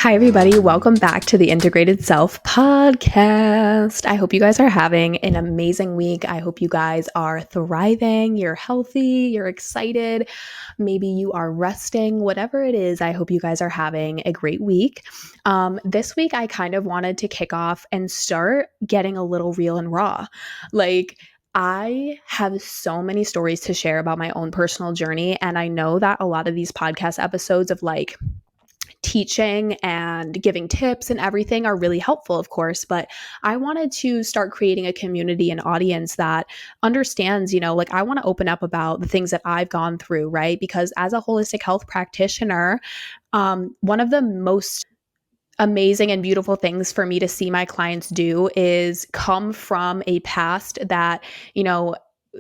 Hi, everybody. Welcome back to the Integrated Self podcast. I hope you guys are having an amazing week. I hope you guys are thriving, you're healthy, you're excited. Maybe you are resting, whatever it is. I hope you guys are having a great week. This week, I kind of wanted to kick off and start getting a little real and raw. I have so many stories to share about my own personal journey. And I know that a lot of these podcast episodes of teaching and giving tips and everything are really helpful, of course, but I wanted to start creating a community and audience that understands, I want to open up about the things that I've gone through, right? Because as a holistic health practitioner, one of the most amazing and beautiful things for me to see my clients do is come from a past that,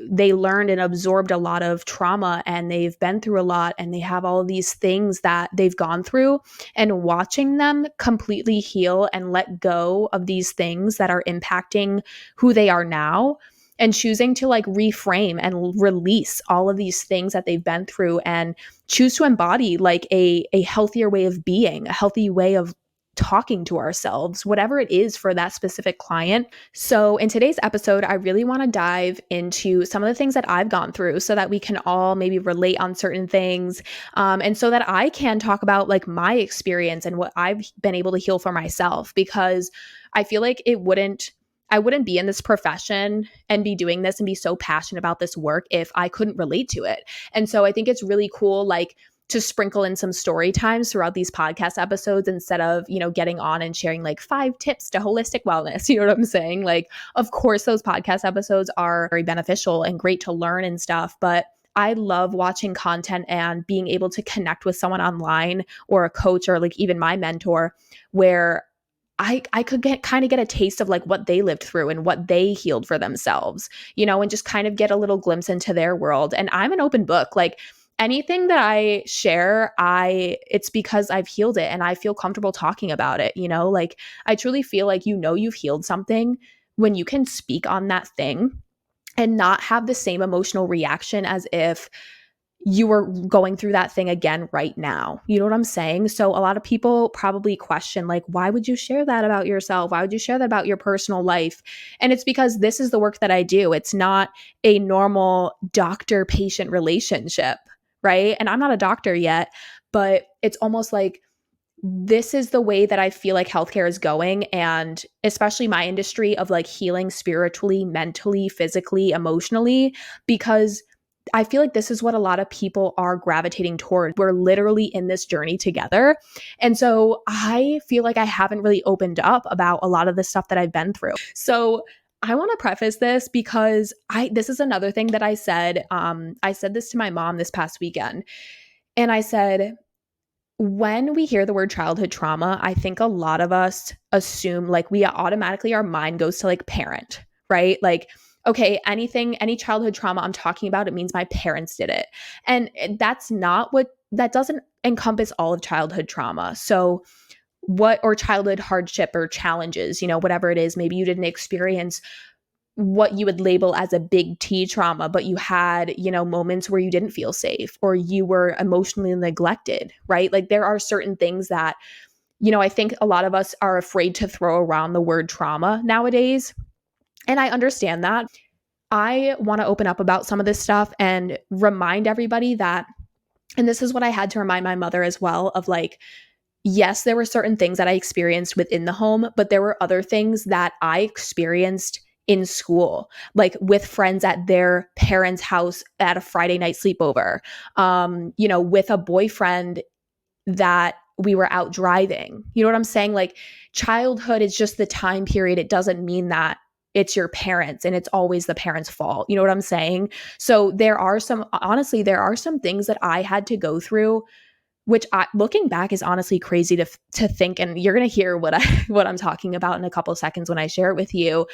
they learned and absorbed a lot of trauma and they've been through a lot and they have all of these things that they've gone through, and watching them completely heal and let go of these things that are impacting who they are now, and choosing to reframe and release all of these things that they've been through and choose to embody a healthier way of being, a healthy way of talking to ourselves, whatever it is for that specific client. So in today's episode, I really want to dive into some of the things that I've gone through so that we can all maybe relate on certain things. And so that I can talk about my experience and what I've been able to heal for myself, because I feel like I wouldn't be in this profession and be doing this and be so passionate about this work if I couldn't relate to it. And so I think it's really cool, to sprinkle in some story times throughout these podcast episodes instead of, getting on and sharing 5 tips to holistic wellness. You know what I'm saying? Of course, those podcast episodes are very beneficial and great to learn and stuff, but I love watching content and being able to connect with someone online or a coach or even my mentor, where I could get a taste of what they lived through and what they healed for themselves, and just kind of get a little glimpse into their world. And I'm an open book. Anything that I share, it's because I've healed it and I feel comfortable talking about it. I truly feel you've healed something when you can speak on that thing and not have the same emotional reaction as if you were going through that thing again right now. You know what I'm saying? So a lot of people probably question, why would you share that about yourself? Why would you share that about your personal life? And it's because this is the work that I do. It's not a normal doctor-patient relationship, right? And I'm not a doctor yet, but it's almost like this is the way that I feel like healthcare is going, and especially my industry of healing spiritually, mentally, physically, emotionally, because I feel like this is what a lot of people are gravitating toward. We're literally in this journey together. And so I feel like I haven't really opened up about a lot of the stuff that I've been through. So I want to preface this because this is another thing that I said. I said this to my mom this past weekend. And I said, when we hear the word childhood trauma, I think a lot of us assume we automatically, our mind goes to parent, right? Okay, any childhood trauma I'm talking about, it means my parents did it. And that doesn't encompass all of childhood trauma. So or childhood hardship or challenges, whatever it is, maybe you didn't experience what you would label as a big T trauma, but you had, moments where you didn't feel safe or you were emotionally neglected, right? There are certain things that, I think a lot of us are afraid to throw around the word trauma nowadays. And I understand that. I want to open up about some of this stuff and remind everybody that, and this is what I had to remind my mother as well, of yes, there were certain things that I experienced within the home, but there were other things that I experienced in school, with friends at their parents' house at a Friday night sleepover, with a boyfriend that we were out driving. You know what I'm saying? Childhood is just the time period. It doesn't mean that it's your parents and it's always the parents' fault. You know what I'm saying? So honestly, there are some things that I had to go through, which looking back is honestly crazy to think. And you're going to hear what I'm talking about in a couple of seconds when I share it with you.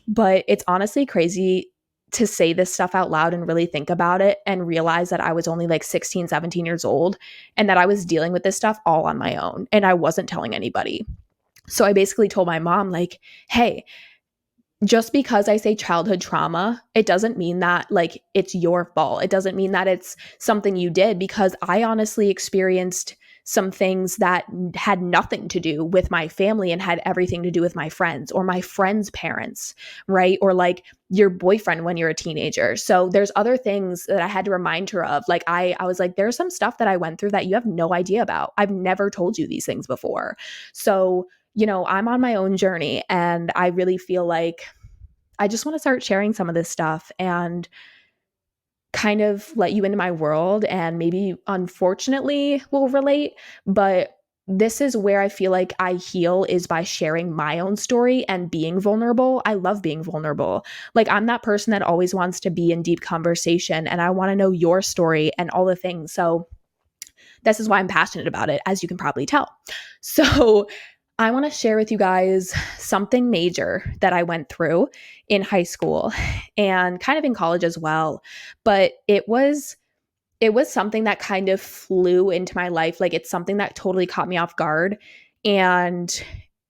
But it's honestly crazy to say this stuff out loud and really think about it and realize that I was only 16, 17 years old and that I was dealing with this stuff all on my own and I wasn't telling anybody. So I basically told my mom, hey, just because I say childhood trauma, it doesn't mean that it's your fault. It doesn't mean that it's something you did, because I honestly experienced some things that had nothing to do with my family and had everything to do with my friends or my friends' parents, right? Or like your boyfriend when you're a teenager. So there's other things that I had to remind her of. Like I was like, there's some stuff that I went through that you have no idea about. I've never told you these things before. So, I'm on my own journey, and I really feel like I just want to start sharing some of this stuff and kind of let you into my world, and maybe unfortunately will relate, but this is where I feel like I heal, is by sharing my own story and being vulnerable. I love being vulnerable. Like I'm that person that always wants to be in deep conversation, and I want to know your story and all the things. So this is why I'm passionate about it, as you can probably tell. So I want to share with you guys something major that I went through in high school and kind of in college as well. But it was something that kind of flew into my life. Like it's something that totally caught me off guard. And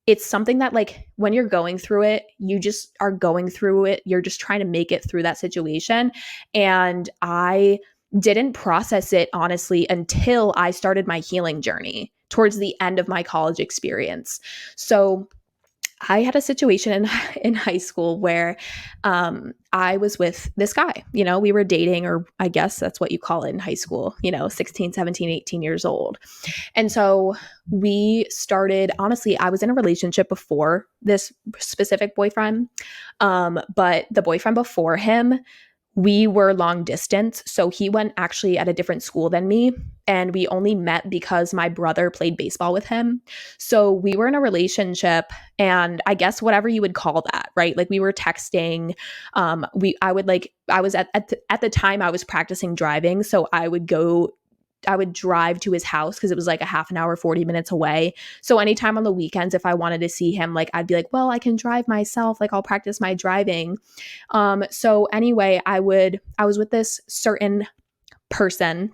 it's something that, like, when you're going through it, you just are going through it. You're just trying to make it through that situation. And I didn't process it honestly until I started my healing journey towards the end of my college experience. So I had a situation in high school where I was with this guy. We were dating, or I guess that's what you call it in high school, 16, 17, 18 years old. And so we started, honestly, I was in a relationship before this specific boyfriend. But the boyfriend before him, we were long distance. So he went actually at a different school than me. And we only met because my brother played baseball with him. So we were in a relationship, and I guess whatever you would call that, right? Like we were texting. I was at the time I was practicing driving. So I would drive to his house because it was like a half an hour, 40 minutes away. So anytime on the weekends, if I wanted to see him, like I'd be like, well, I can drive myself. Like I'll practice my driving. So anyway, I was with this certain person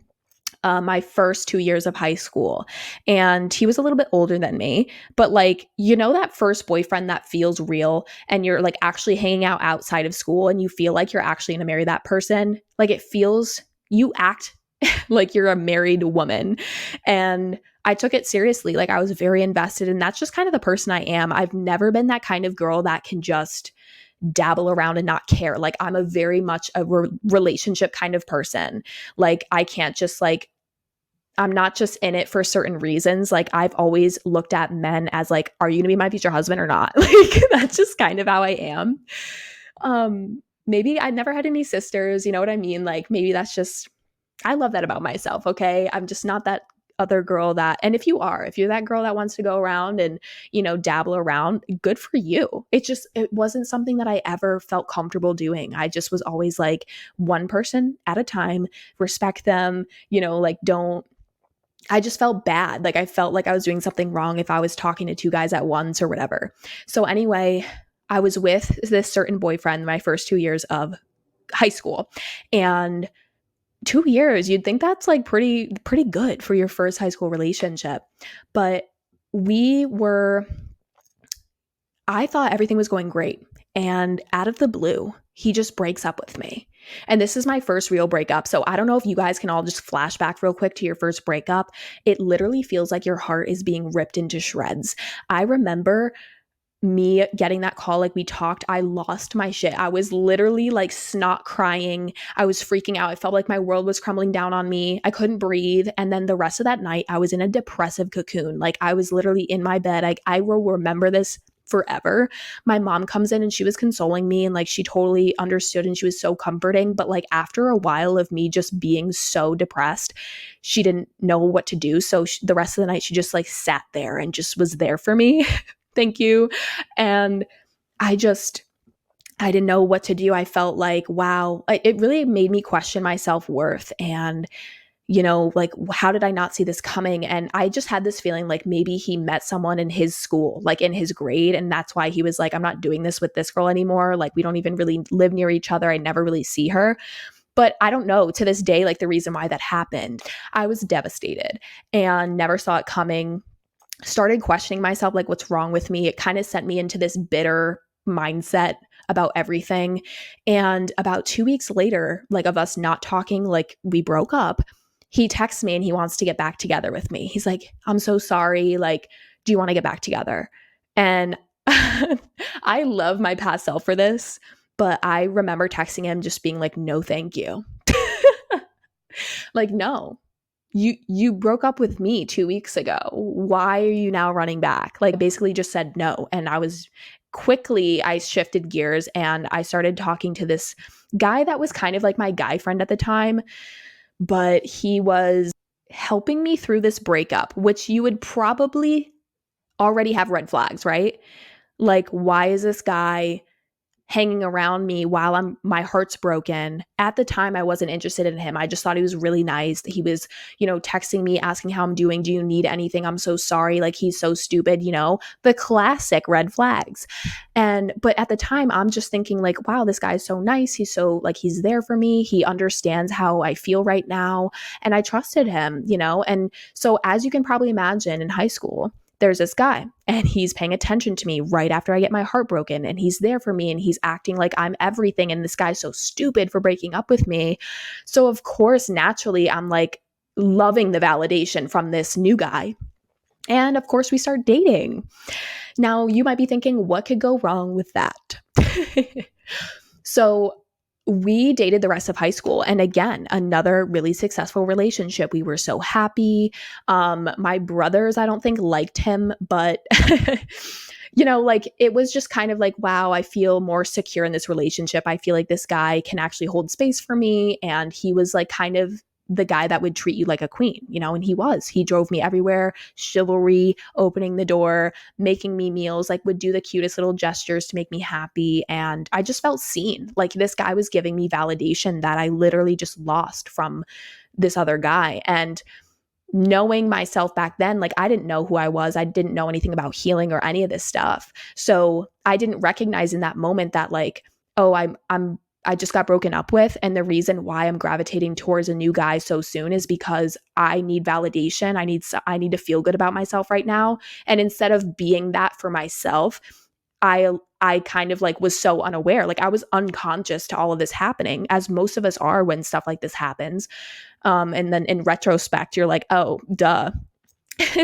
my first 2 years of high school. And he was a little bit older than me, but like, that first boyfriend that feels real, and you're like actually hanging out outside of school and you feel like you're actually going to marry that person. Like you act like you're a married woman. And I took it seriously. Like I was very invested, and that's just kind of the person I am. I've never been that kind of girl that can just dabble around and not care. Like I'm a very much a relationship kind of person. Like I can't just like, I'm not just in it for certain reasons. Like I've always looked at men as like, are you going to be my future husband or not? Like that's just kind of how I am. Maybe I never had any sisters, you know what I mean? Like maybe that's just, I love that about myself. Okay. I'm just not that other girl that, and if you're that girl that wants to go around and, dabble around, good for you. It wasn't something that I ever felt comfortable doing. I just was always like one person at a time, respect them, like I just felt bad. Like I felt like I was doing something wrong if I was talking to two guys at once or whatever. So anyway, I was with this certain boyfriend my first 2 years of high school. And 2 years, you'd think that's like pretty good for your first high school relationship. But I thought everything was going great. And out of the blue, he just breaks up with me. And this is my first real breakup. So I don't know if you guys can all just flash back real quick to your first breakup. It literally feels like your heart is being ripped into shreds. I remember me getting that call, like we talked, I lost my shit. I was literally like snot crying. I was freaking out. I felt like my world was crumbling down on me. I couldn't breathe. And then the rest of that night, I was in a depressive cocoon. Like I was literally in my bed. I will remember this forever. My mom comes in and she was consoling me, and like she totally understood and she was so comforting. But like after a while of me just being so depressed, she didn't know what to do. So the rest of the night, she just like sat there and just was there for me. Thank you. And I didn't know what to do. I felt like, wow, it really made me question my self-worth. And, like, how did I not see this coming? And I just had this feeling like maybe he met someone in his school, like in his grade. And that's why he was like, I'm not doing this with this girl anymore. Like, we don't even really live near each other. I never really see her. But I don't know to this day, like the reason why that happened. I was devastated and never saw it coming. Started questioning myself, like, what's wrong with me? It kind of sent me into this bitter mindset about everything. And about 2 weeks later, like of us not talking, like we broke up. he texts me and he wants to get back together with me. He's like, I'm so sorry. Like, do you want to get back together? And I love my past self for this, but I remember texting him just being like, no, thank you. Like, no, you broke up with me 2 weeks ago. Why are you now running back? Like, basically just said no. And I shifted gears and I started talking to this guy that was kind of like my guy friend at the time, but he was helping me through this breakup, which you would probably already have red flags, right? Like, why is this guy hanging around me while my heart's broken? At the time, I wasn't interested in him. I just thought he was really nice. He was, texting me, asking how I'm doing. Do you need anything? I'm so sorry. Like, he's so stupid, the classic red flags. But at the time, I'm just thinking like, wow, this guy's so nice. He's so like, he's there for me. He understands how I feel right now. And I trusted him, And so as you can probably imagine, in high school, there's this guy and he's paying attention to me right after I get my heart broken, and he's there for me and he's acting like I'm everything. And this guy's so stupid for breaking up with me. So of course, naturally, I'm like loving the validation from this new guy. And of course, we start dating. Now, you might be thinking, what could go wrong with that? So we dated the rest of high school. And again, another really successful relationship. We were so happy. My brothers, I don't think liked him, but like it was just kind of like, wow, I feel more secure in this relationship. I feel like this guy can actually hold space for me. And he was like kind of the guy that would treat you like a queen, and he drove me everywhere, chivalry, opening the door, making me meals, like would do the cutest little gestures to make me happy. And I just felt seen. Like this guy was giving me validation that I literally just lost from this other guy. And knowing myself back then, like I didn't know who I was. I didn't know anything about healing or any of this stuff. So I didn't recognize in that moment that like, oh, I just got broken up with. And the reason why I'm gravitating towards a new guy so soon is because I need validation. I need to feel good about myself right now. And instead of being that for myself, I kind of like was so unaware. Like I was unconscious to all of this happening, as most of us are when stuff like this happens. And then in retrospect, you're like, oh, duh.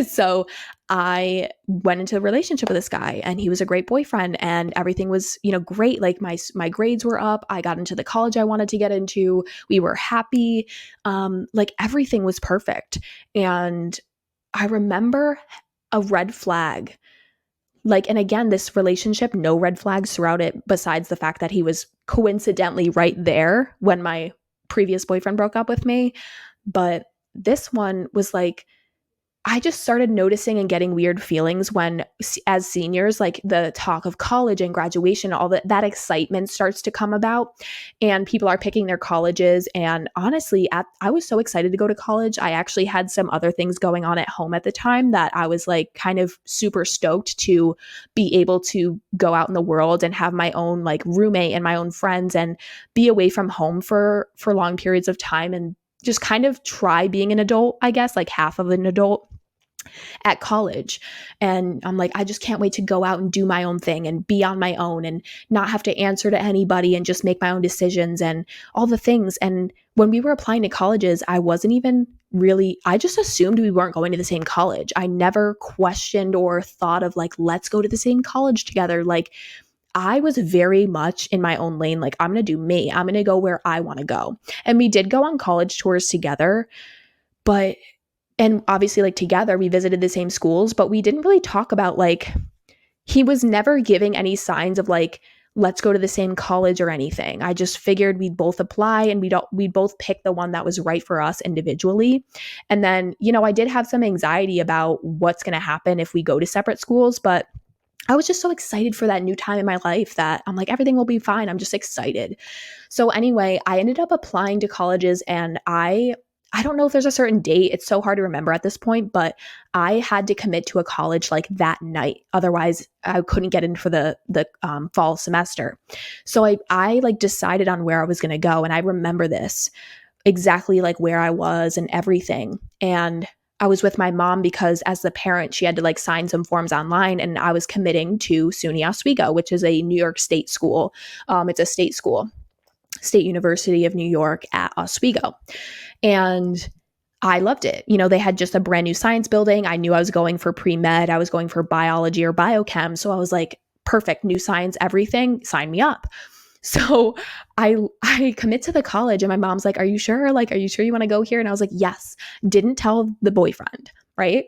So I went into a relationship with this guy and he was a great boyfriend and everything was, great. Like my grades were up. I got into the college I wanted to get into. We were happy. Like everything was perfect. And I remember a red flag. Like, and again, this relationship, no red flags throughout it, besides the fact that he was coincidentally right there when my previous boyfriend broke up with me. But this one was like, I just started noticing and getting weird feelings when, as seniors, like the talk of college and graduation, all that excitement starts to come about and people are picking their colleges. And honestly, I was so excited to go to college. I actually had some other things going on at home at the time that I was like kind of super stoked to be able to go out in the world and have my own like roommate and my own friends and be away from home for long periods of time and just kind of try being an adult, I guess, like half of an adult at college. And I'm like, I just can't wait to go out and do my own thing and be on my own and not have to answer to anybody and just make my own decisions and all the things. And when we were applying to colleges, I wasn't even really, I just assumed we weren't going to the same college. I never questioned or thought of like, let's go to the same college together. Like, I was very much in my own lane. Like, I'm going to do me. I'm going to go where I want to go. And we did go on college tours together, and obviously like together we visited the same schools, but we didn't really talk about like, he was never giving any signs of like, let's go to the same college or anything. I just figured we'd both apply and we'd both pick the one that was right for us individually. And then, I did have some anxiety about what's going to happen if we go to separate schools, but I was just so excited for that new time in my life that I'm like, everything will be fine. I'm just excited. So anyway, I ended up applying to colleges and I don't know if there's a certain date. It's so hard to remember at this point, but I had to commit to a college like that night. Otherwise, I couldn't get in for the fall semester. So I like decided on where I was going to go. And I remember this exactly like where I was and everything. And I was with my mom because as the parent, she had to like sign some forms online and I was committing to SUNY Oswego, which is a New York State school. It's a state school, State University of New York at Oswego. And I loved it. They had just a brand new science building. I knew I was going for pre-med. I was going for biology or biochem. So I was like, perfect, new science, everything, sign me up. So I commit to the college and my mom's like, are you sure? Like, are you sure you want to go here? And I was like, yes. Didn't tell the boyfriend, right?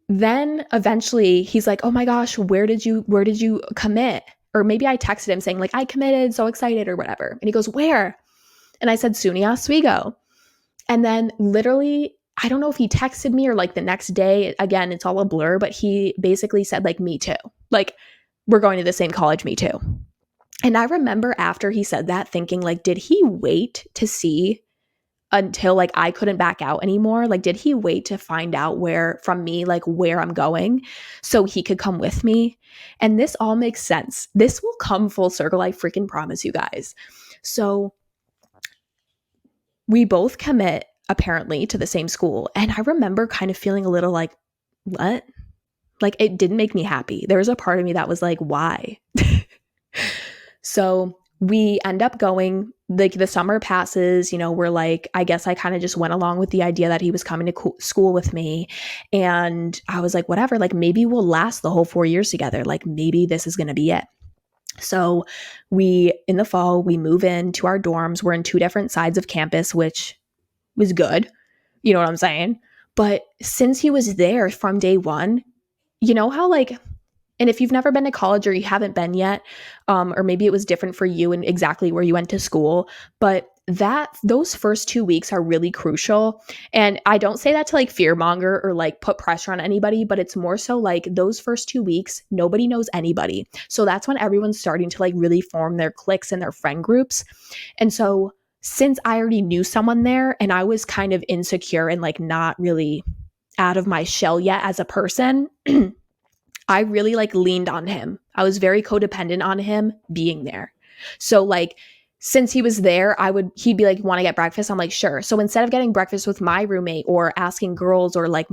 Then eventually he's like, oh my gosh, where did you commit? Or maybe I texted him saying like, I committed, so excited or whatever. And he goes, where? And I said, SUNY Oswego. And then literally, I don't know if he texted me or like the next day, again, it's all a blur, but he basically said like, me too. Like, we're going to the same college, me too. And I remember after he said that thinking like, did he wait to see until like I couldn't back out anymore? Like, did he wait to find out from me, like where I'm going so he could come with me? And this all makes sense. This will come full circle. I freaking promise you guys. So we both commit apparently to the same school. And I remember kind of feeling a little like, what? Like, it didn't make me happy. There was a part of me that was like, why? So we end up going, like the summer passes, we're like, I guess I kind of just went along with the idea that he was coming to school with me. And I was like, whatever, like maybe we'll last the whole 4 years together. Like maybe this is going to be it. So in the fall, we move into our dorms. We're in two different sides of campus, which was good. You know what I'm saying? But since he was there from day one, you know how like, and if you've never been to college or you haven't been yet, or maybe it was different for you and exactly where you went to school, but those first 2 weeks are really crucial. And I don't say that to like fearmonger or like put pressure on anybody, but it's more so like those first 2 weeks, nobody knows anybody. So that's when everyone's starting to like really form their cliques and their friend groups. And so since I already knew someone there and I was kind of insecure and like not really out of my shell yet as a person, I really like leaned on him. I was very codependent on him being there. So like since he was there, he'd be like, want to get breakfast? I'm like, sure. So instead of getting breakfast with my roommate or asking girls or like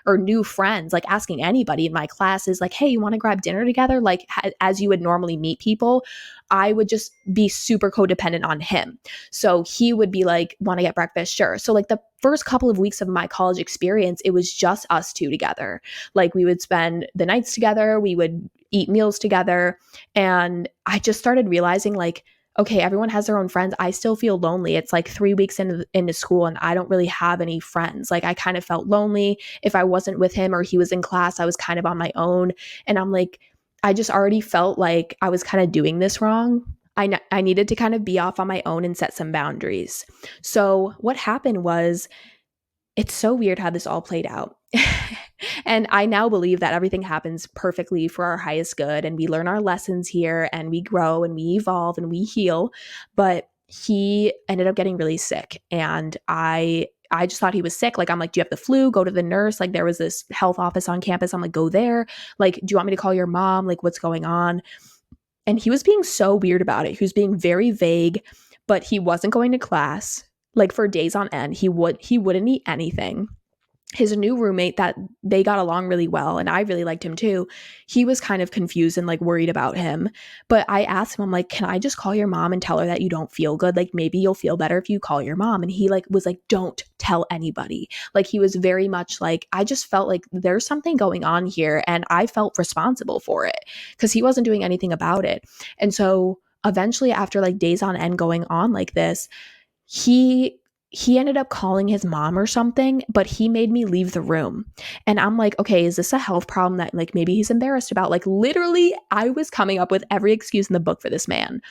or new friends, like asking anybody in my classes, like, hey, you want to grab dinner together? Like as you would normally meet people, I would just be super codependent on him. So he would be like, want to get breakfast? Sure. So like the first couple of weeks of my college experience, it was just us two together. Like we would spend the nights together, we would eat meals together. And I just started realizing like, okay, everyone has their own friends. I still feel lonely. It's like 3 weeks into school and I don't really have any friends. Like I kind of felt lonely. If I wasn't with him or he was in class, I was kind of on my own. And I'm like, I just already felt like I was kind of doing this wrong. I needed to kind of be off on my own and set some boundaries. So what happened was, it's so weird how this all played out. And I now believe that everything happens perfectly for our highest good and we learn our lessons here and we grow and we evolve and we heal. But he ended up getting really sick and I just thought he was sick. Like, I'm like, do you have the flu? Go to the nurse. Like, there was this health office on campus. I'm like, go there. Like, do you want me to call your mom? Like, what's going on? And he was being so weird about it. He was being very vague, but he wasn't going to class like for days on end. He wouldn't eat anything. His new roommate, that they got along really well and I really liked him too, he was kind of confused and like worried about him. But I asked him, I'm like, can I just call your mom and tell her that you don't feel good? Like maybe you'll feel better if you call your mom. And he like was like, don't tell anybody. Like he was very much like, I just felt like there's something going on here and I felt responsible for it because he wasn't doing anything about it. And so eventually after like days on end going on like this, he ended up calling his mom or something, but he made me leave the room. And I'm like, okay, is this a health problem that like maybe he's embarrassed about? Like literally, I was coming up with every excuse in the book for this man.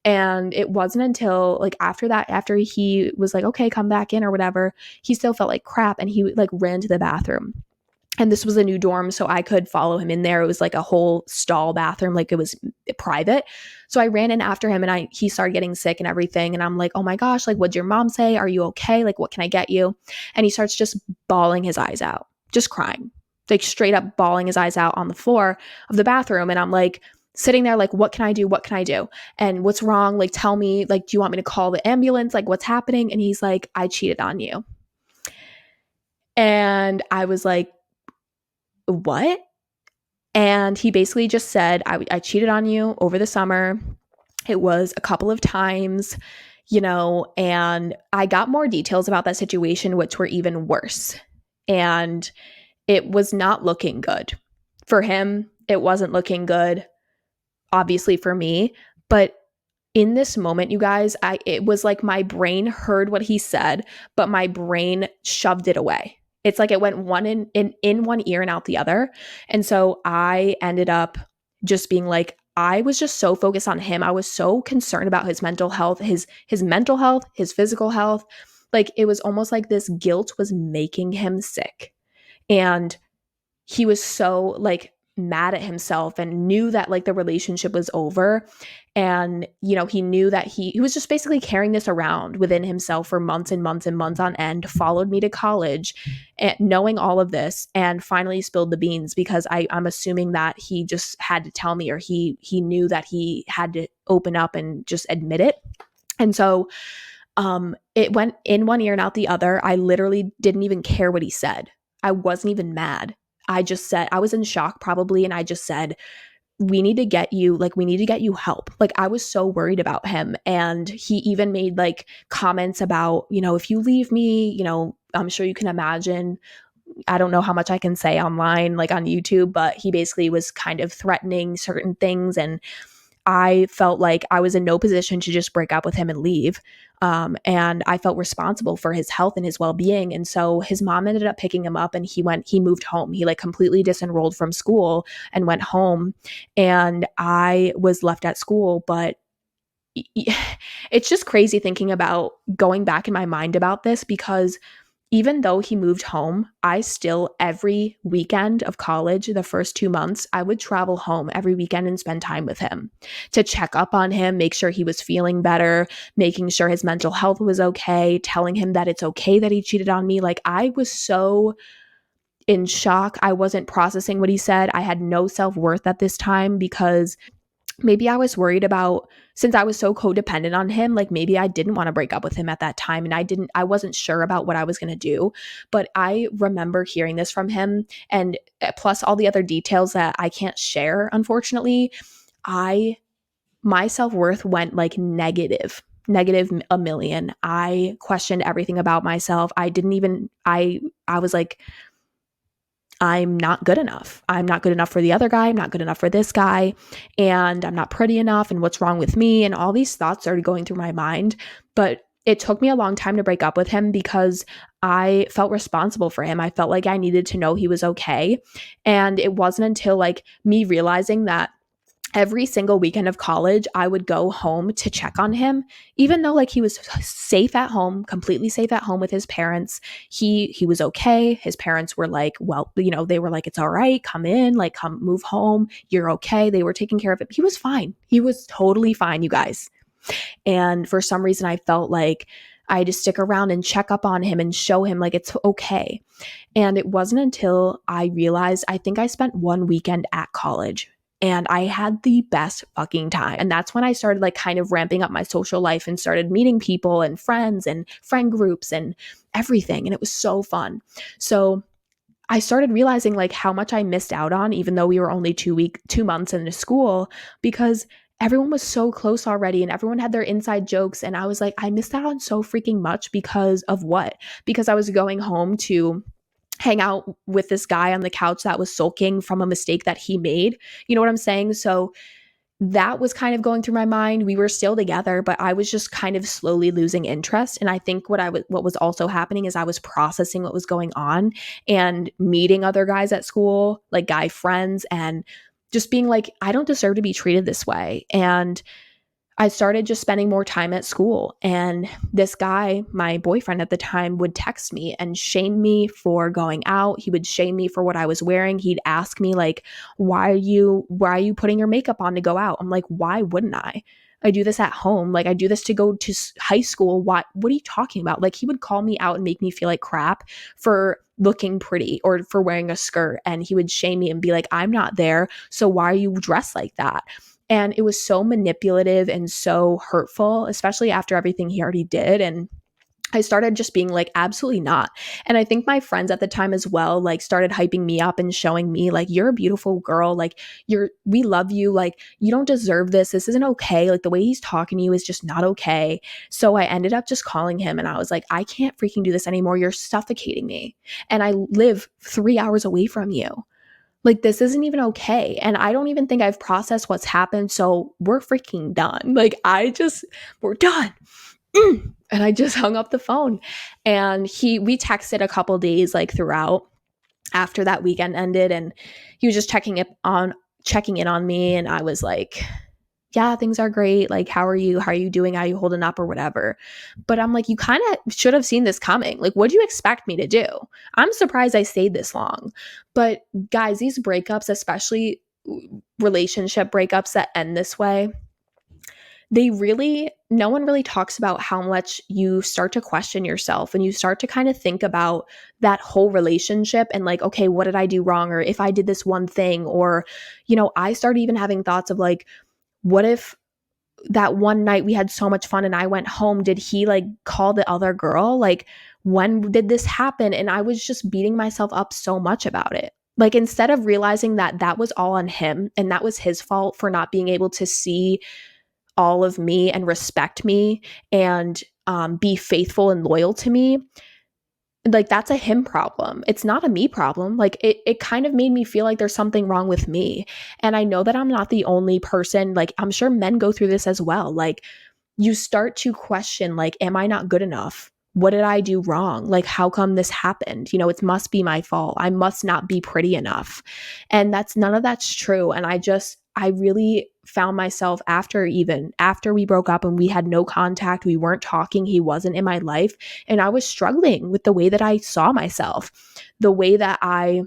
And it wasn't until like after that, after he was like, okay, come back in or whatever, he still felt like crap and he like ran to the bathroom. And this was a new dorm, so I could follow him in there. It was like a whole stall bathroom, like it was private. So I ran in after him and he started getting sick and everything. And I'm like, oh my gosh, like what'd your mom say? Are you okay? Like, what can I get you? And he starts just bawling his eyes out, just crying, like straight up bawling his eyes out on the floor of the bathroom. And I'm like sitting there like, what can I do? What can I do? And what's wrong? Like, tell me, like, do you want me to call the ambulance? Like, what's happening? And he's like, I cheated on you. And I was like, what? And he basically just said, I cheated on you over the summer. It was a couple of times. and I got more details about that situation, which were even worse. And it was not looking good. For him, it wasn't looking good, obviously for me, but in this moment, you guys, it was like my brain heard what he said, but my brain shoved it away. It's like it went one in one ear and out the other. And so I ended up just being like, I was just so focused on him. I was so concerned about his mental health, his mental health, his physical health. Like it was almost like this guilt was making him sick. And he was so like mad at himself and knew that like the relationship was over. And he knew that he was just basically carrying this around within himself for months and months and months on end, followed me to college and knowing all of this, and finally spilled the beans because I'm assuming that he just had to tell me, or he knew that he had to open up and just admit it. And so it went in one ear and out the other. I literally didn't even care what he said. I wasn't even mad. I just said, I was in shock probably. And I just said, we need to get you help. Like I was so worried about him. And he even made like comments about, if you leave me, I'm sure you can imagine, I don't know how much I can say online, like on YouTube, but he basically was kind of threatening certain things. And I felt like I was in no position to just break up with him and leave. And I felt responsible for his health and his well-being. And so his mom ended up picking him up and he moved home. He like completely disenrolled from school and went home. And I was left at school, but it's just crazy thinking about going back in my mind about this, because even though he moved home, I still, every weekend of college, the first 2 months, I would travel home every weekend and spend time with him to check up on him, make sure he was feeling better, making sure his mental health was okay, telling him that it's okay that he cheated on me. Like I was so in shock. I wasn't processing what he said. I had no self-worth at this time because maybe I was worried about, since I was so codependent on him, like maybe I didn't want to break up with him at that time. And I wasn't sure about what I was going to do. But I remember hearing this from him, and plus all the other details that I can't share, unfortunately, my self-worth went like negative a million. I questioned everything about myself. I was like, I'm not good enough. I'm not good enough for the other guy. I'm not good enough for this guy. And I'm not pretty enough. And what's wrong with me? And all these thoughts started going through my mind. But it took me a long time to break up with him because I felt responsible for him. I felt like I needed to know he was okay. And it wasn't until like me realizing that every single weekend of college, I would go home to check on him, even though like he was safe at home, completely safe at home with his parents. He was okay. His parents were like, well, they were like, it's all right. Come in, like come move home. You're okay. They were taking care of it. He was fine. He was totally fine, you guys. And for some reason, I felt like I had to stick around and check up on him and show him like it's okay. And it wasn't until I realized, I think I spent one weekend at college and I had the best fucking time. And that's when I started like kind of ramping up my social life and started meeting people and friends and friend groups and everything. And it was so fun. So I started realizing like how much I missed out on, even though we were only 2 months into school, because everyone was so close already and everyone had their inside jokes. And I was like, I missed out on so freaking much because of what? Because I was going home to hang out with this guy on the couch that was sulking from a mistake that he made. You know what I'm saying? So that was kind of going through my mind. We were still together, but I was just kind of slowly losing interest. And I think what was also happening is I was processing what was going on and meeting other guys at school, like guy friends, and just being like, I don't deserve to be treated this way. And I started just spending more time at school. And this guy, my boyfriend at the time, would text me and shame me for going out. He would shame me for what I was wearing. He'd ask me like, why are you putting your makeup on to go out? I'm like, why wouldn't I? I do this at home. Like I do this to go to high school. What are you talking about? Like he would call me out and make me feel like crap for looking pretty or for wearing a skirt. And he would shame me and be like, I'm not there. So why are you dressed like that? And it was so manipulative and so hurtful, especially after everything he already did. And I started just being like, absolutely not. And I think my friends at the time as well, like, started hyping me up and showing me, like, you're a beautiful girl. Like, we love you. Like, you don't deserve this. This isn't okay. Like, the way he's talking to you is just not okay. So I ended up just calling him and I was like, I can't freaking do this anymore. You're suffocating me. And I live 3 hours away from you. Like, this isn't even okay. And I don't even think I've processed what's happened. So we're freaking done. Like, we're done. And I just hung up the phone. And we texted a couple days like throughout after that weekend ended, and he was just checking in on me, and I was like, yeah, things are great. Like, how are you? How are you doing? How are you holding up or whatever? But I'm like, you kind of should have seen this coming. Like, what do you expect me to do? I'm surprised I stayed this long. But guys, these breakups, especially relationship breakups that end this way, no one really talks about how much you start to question yourself and you start to kind of think about that whole relationship and like, okay, what did I do wrong? Or if I did this one thing, or, I started even having thoughts of like, what if that one night we had so much fun and I went home, did he like call the other girl? Like, when did this happen? And I was just beating myself up so much about it. Like, instead of realizing that that was all on him and that was his fault for not being able to see all of me and respect me and be faithful and loyal to me, like, that's a him problem. It's not a me problem. Like, it kind of made me feel like there's something wrong with me. And I know that I'm not the only person. Like, I'm sure men go through this as well. Like, you start to question, like, am I not good enough? What did I do wrong? Like, how come this happened? It must be my fault. I must not be pretty enough. And none of that's true. And I really found myself after we broke up and we had no contact, we weren't talking, he wasn't in my life. And I was struggling with the way that I saw myself, the way that I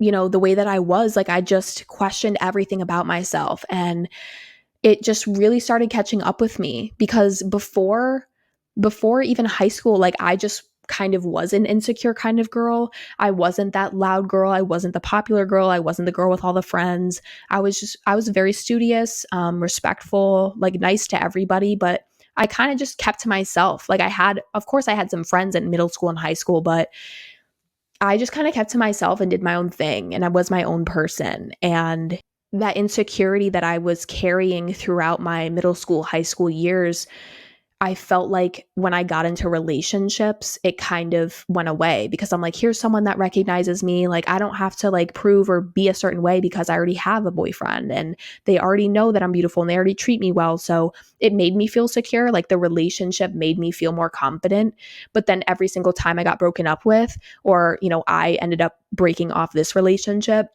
was. Like, I just questioned everything about myself. And it just really started catching up with me because before even high school, like, I just kind of was an insecure kind of girl. I wasn't that loud girl. I wasn't the popular girl. I wasn't the girl with all the friends. I was very studious, respectful, like, nice to everybody, but I kind of just kept to myself. Like, of course I had some friends in middle school and high school, but I just kind of kept to myself and did my own thing, and I was my own person. And that insecurity that I was carrying throughout my middle school, high school years, I felt like when I got into relationships, it kind of went away because I'm like, here's someone that recognizes me. Like, I don't have to like prove or be a certain way because I already have a boyfriend and they already know that I'm beautiful and they already treat me well. So it made me feel secure. Like, the relationship made me feel more confident. But then every single time I got broken up with, or, I ended up breaking off this relationship,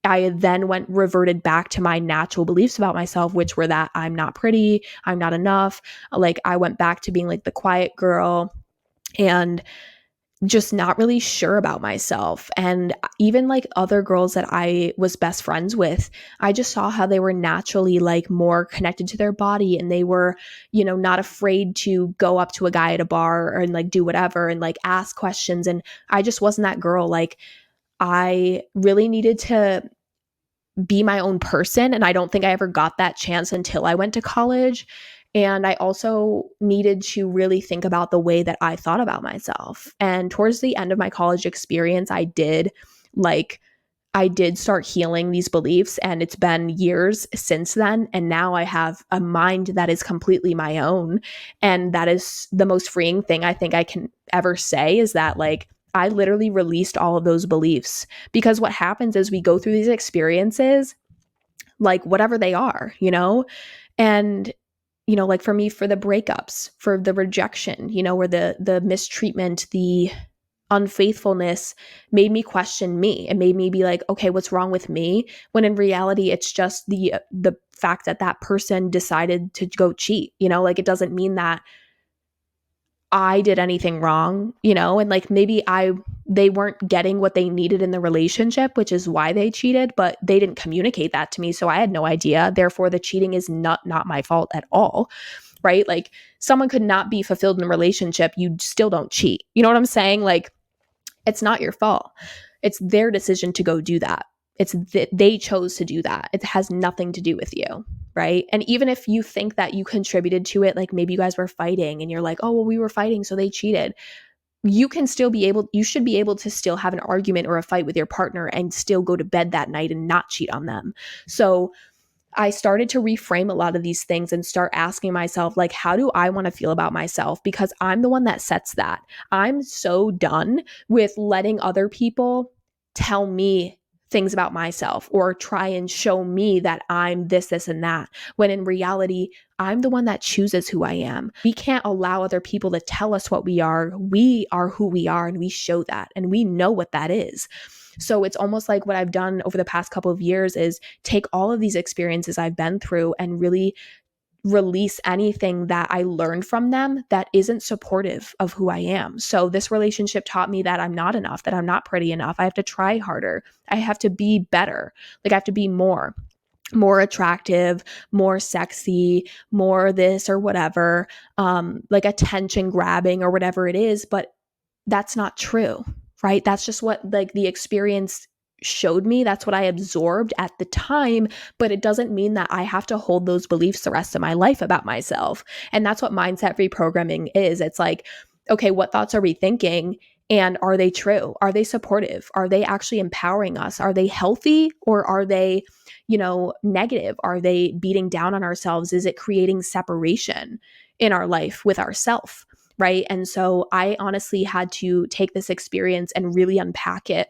I then reverted back to my natural beliefs about myself, which were that I'm not pretty, I'm not enough. Like, I went back to being like the quiet girl and just not really sure about myself. And even like other girls that I was best friends with, I just saw how they were naturally like more connected to their body, and they were, not afraid to go up to a guy at a bar and like do whatever and like ask questions. And I just wasn't that girl. Like, I really needed to be my own person. And I don't think I ever got that chance until I went to college. And I also needed to really think about the way that I thought about myself. And towards the end of my college experience, I did start healing these beliefs, and it's been years since then. And now I have a mind that is completely my own. And that is the most freeing thing I think I can ever say, is that like, I literally released all of those beliefs, because what happens is we go through these experiences, like whatever they are, and like for me, for the breakups, for the rejection, or the mistreatment, the unfaithfulness made me question me. It made me be like, okay, what's wrong with me? When in reality, it's just the fact that that person decided to go cheat, like, it doesn't mean that I did anything wrong, and like maybe they weren't getting what they needed in the relationship, which is why they cheated, but they didn't communicate that to me. So I had no idea. Therefore, the cheating is not my fault at all. Right? Like, someone could not be fulfilled in a relationship. You still don't cheat. You know what I'm saying? Like, it's not your fault. It's their decision to go do that. They chose to do that. It has nothing to do with you, right? And even if you think that you contributed to it, like maybe you guys were fighting and you're like, oh, well, we were fighting, so they cheated. You should be able to still have an argument or a fight with your partner and still go to bed that night and not cheat on them. So I started to reframe a lot of these things and start asking myself, like, how do I want to feel about myself? Because I'm the one that sets that. I'm so done with letting other people tell me things about myself or try and show me that I'm this, and that, when in reality, I'm the one that chooses who I am. We can't allow other people to tell us what we are. We are who we are, and we show that, and we know what that is. So it's almost like what I've done over the past couple of years is take all of these experiences I've been through and really release anything that I learned from them that isn't supportive of who I am. So this relationship taught me that I'm not enough, that I'm not pretty enough. I have to try harder. I have to be better. Like I have to be more attractive, more sexy, more this or whatever, like attention grabbing or whatever it is. But that's not true, right? That's just what like the experience showed me. That's what I absorbed at the time, but it doesn't mean that I have to hold those beliefs the rest of my life about myself. And that's what mindset reprogramming is. It's like, okay, what thoughts are we thinking? And are they true? Are they supportive? Are they actually empowering us? Are they healthy, or are they, negative? Are they beating down on ourselves? Is it creating separation in our life with ourself? Right. And so I honestly had to take this experience and really unpack it.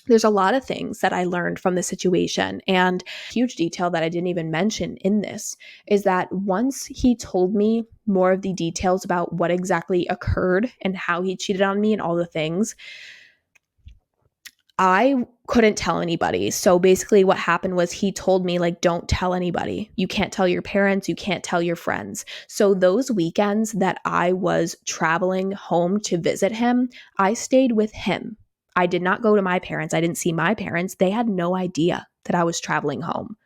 There's a lot of things that I learned from the situation. And huge detail that I didn't even mention in this is that once he told me more of the details about what exactly occurred and how he cheated on me and all the things, I couldn't tell anybody. So basically what happened was he told me, like, don't tell anybody. You can't tell your parents. You can't tell your friends. So those weekends that I was traveling home to visit him, I stayed with him. I did not go to my parents. I didn't see my parents. They had no idea that I was traveling home.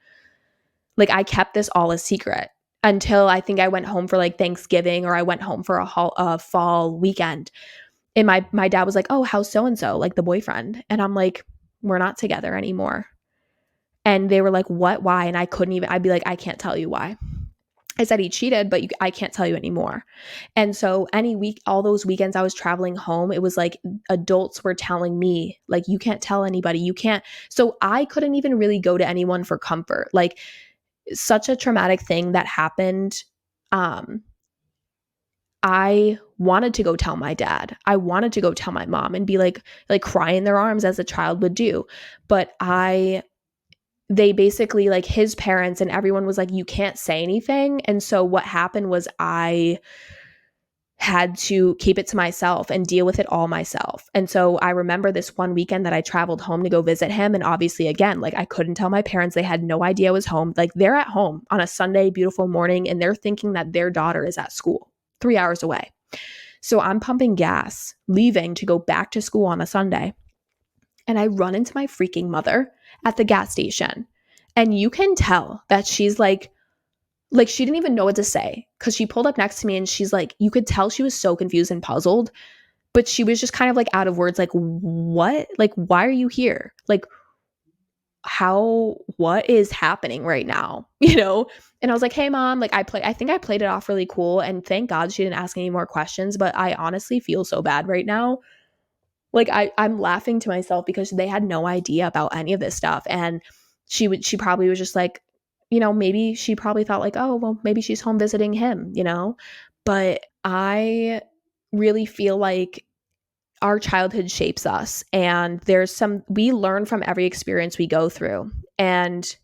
Like I kept this all a secret until I think I went home for like Thanksgiving, or I went home for a fall weekend. And my dad was like, oh, how's so-and-so, like the boyfriend? And I'm like, we're not together anymore. And they were like, what, why? And I'd be like, I can't tell you why. I said he cheated, but I can't tell you anymore. And so all those weekends I was traveling home, it was like adults were telling me, like, you can't tell anybody, you can't. So I couldn't even really go to anyone for comfort. Like such a traumatic thing that happened. I wanted to go tell my dad. I wanted to go tell my mom and be like cry in their arms as a child would do. But they basically, like his parents and everyone was like, you can't say anything. And so what happened was I had to keep it to myself and deal with it all myself. And so I remember this one weekend that I traveled home to go visit him. And obviously, again, like I couldn't tell my parents. They had no idea I was home. Like they're at home on a Sunday, beautiful morning, and they're thinking that their daughter is at school 3 hours away. So I'm pumping gas, leaving to go back to school on a Sunday. And I run into my freaking mother at the gas station. And you can tell that she's like she didn't even know what to say, because she pulled up next to me and she's like, you could tell she was so confused and puzzled, but she was just kind of like out of words, like, what? Like, why are you here? Like, what is happening right now? And I was like, hey mom, like I think I played it off really cool, and thank God she didn't ask any more questions, but I honestly feel so bad right now. Like I'm laughing to myself because they had no idea about any of this stuff. And she probably was just like, maybe she probably thought like, oh, well, maybe she's home visiting him, but I really feel like our childhood shapes us, and we learn from every experience we go through. And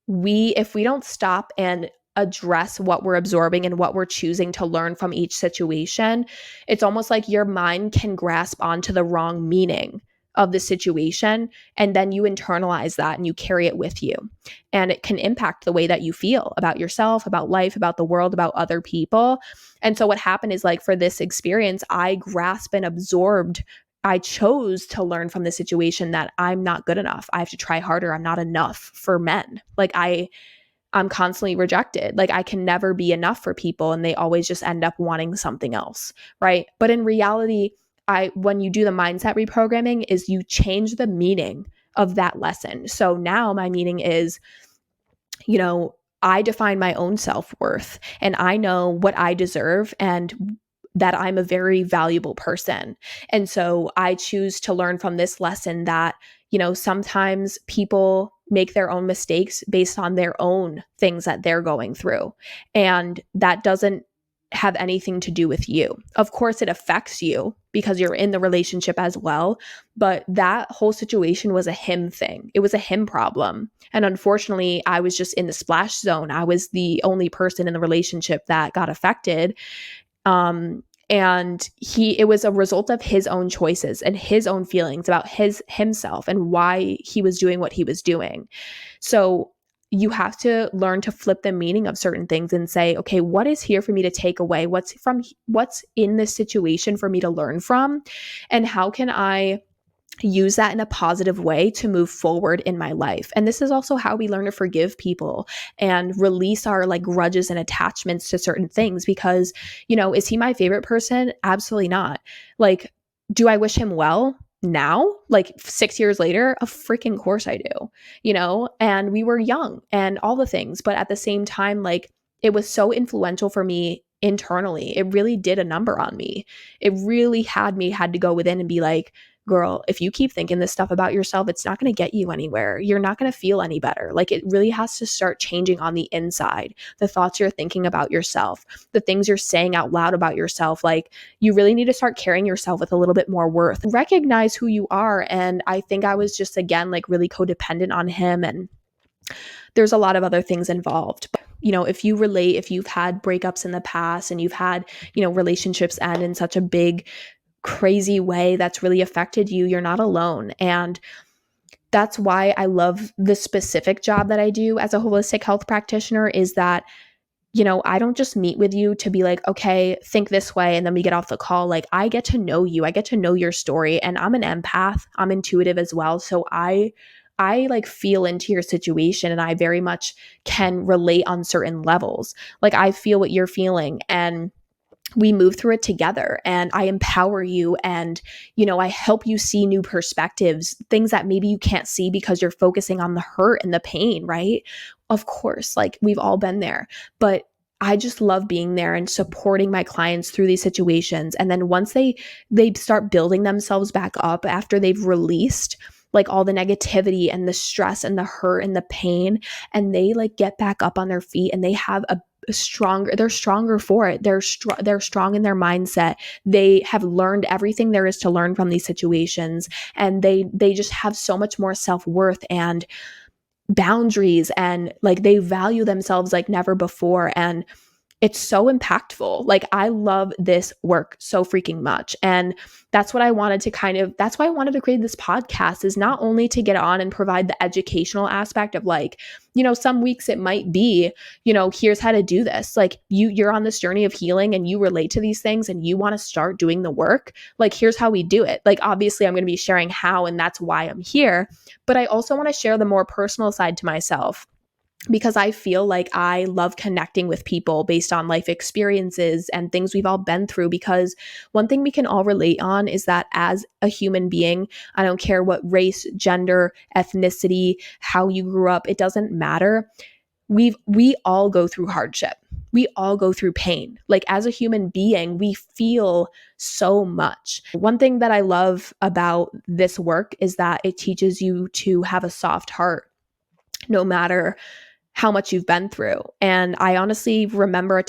if we don't stop and address what we're absorbing and what we're choosing to learn from each situation, it's almost like your mind can grasp onto the wrong meaning of the situation, and then you internalize that and you carry it with you, and it can impact the way that you feel about yourself, about life, about the world, about other people. And so what happened is, like, for this experience, I grasped and absorbed. I chose to learn from the situation that I'm not good enough. I have to try harder. I'm not enough for men. Like I'm constantly rejected. Like I can never be enough for people, and they always just end up wanting something else, right? But in reality, when you do the mindset reprogramming, is you change the meaning of that lesson. So now my meaning is, I define my own self-worth and I know what I deserve and that I'm a very valuable person. And so I choose to learn from this lesson that, sometimes people make their own mistakes based on their own things that they're going through. And that doesn't have anything to do with you. Of course, it affects you because you're in the relationship as well. But that whole situation was a him thing. It was a him problem. And unfortunately, I was just in the splash zone. I was the only person in the relationship that got affected. And it was a result of his own choices and his own feelings about himself and why he was doing what he was doing. So you have to learn to flip the meaning of certain things and say, okay, what is here for me to take away? What's in this situation for me to learn from? And how can I use that in a positive way to move forward in my life? And this is also how we learn to forgive people and release our grudges and attachments to certain things, because, is he my favorite person? Absolutely not. Do I wish him well now? 6 years later? Of freaking course I do, and we were young and all the things, but at the same time, it was so influential for me internally. It really did a number on me. It really had to go within and be like, girl, if you keep thinking this stuff about yourself, it's not going to get you anywhere. You're not going to feel any better. It really has to start changing on the inside. The thoughts you're thinking about yourself, the things you're saying out loud about yourself, you really need to start carrying yourself with a little bit more worth. Recognize who you are. And I think I was just, again, really codependent on him. And there's a lot of other things involved. But, if you relate, if you've had breakups in the past and you've had, relationships end in such a big, crazy way that's really affected you, you're not alone. And that's why I love the specific job that I do as a holistic health practitioner, is that, I don't just meet with you to be like, okay, think this way, and then we get off the call. I get to know you. I get to know your story. And I'm an empath. I'm intuitive as well. So I feel into your situation, and I very much can relate on certain levels. I feel what you're feeling, and we move through it together, and I empower you, and I help you see new perspectives, things that maybe you can't see because you're focusing on the hurt and the pain, right? Of course, we've all been there, but I just love being there and supporting my clients through these situations. And then once they start building themselves back up after they've released all the negativity and the stress and the hurt and the pain, and they get back up on their feet, and they have they're stronger for it. They're strong in their mindset. They have learned everything there is to learn from these situations, and they just have so much more self-worth and boundaries, and they value themselves like never before. And it's so impactful. I love this work so freaking much. And that's what I wanted to that's why I wanted to create this podcast, is not only to get on and provide the educational aspect of some weeks it might be, here's how to do this. You're on this journey of healing and you relate to these things and you want to start doing the work. Here's how we do it. Obviously I'm going to be sharing how, and that's why I'm here. But I also want to share the more personal side to myself, because I feel like I love connecting with people based on life experiences and things we've all been through. Because one thing we can all relate on is that as a human being, I don't care what race, gender, ethnicity, how you grew up, it doesn't matter. We all go through hardship. We all go through pain. As a human being, we feel so much. One thing that I love about this work is that it teaches you to have a soft heart, no matter how much you've been through. And I honestly remember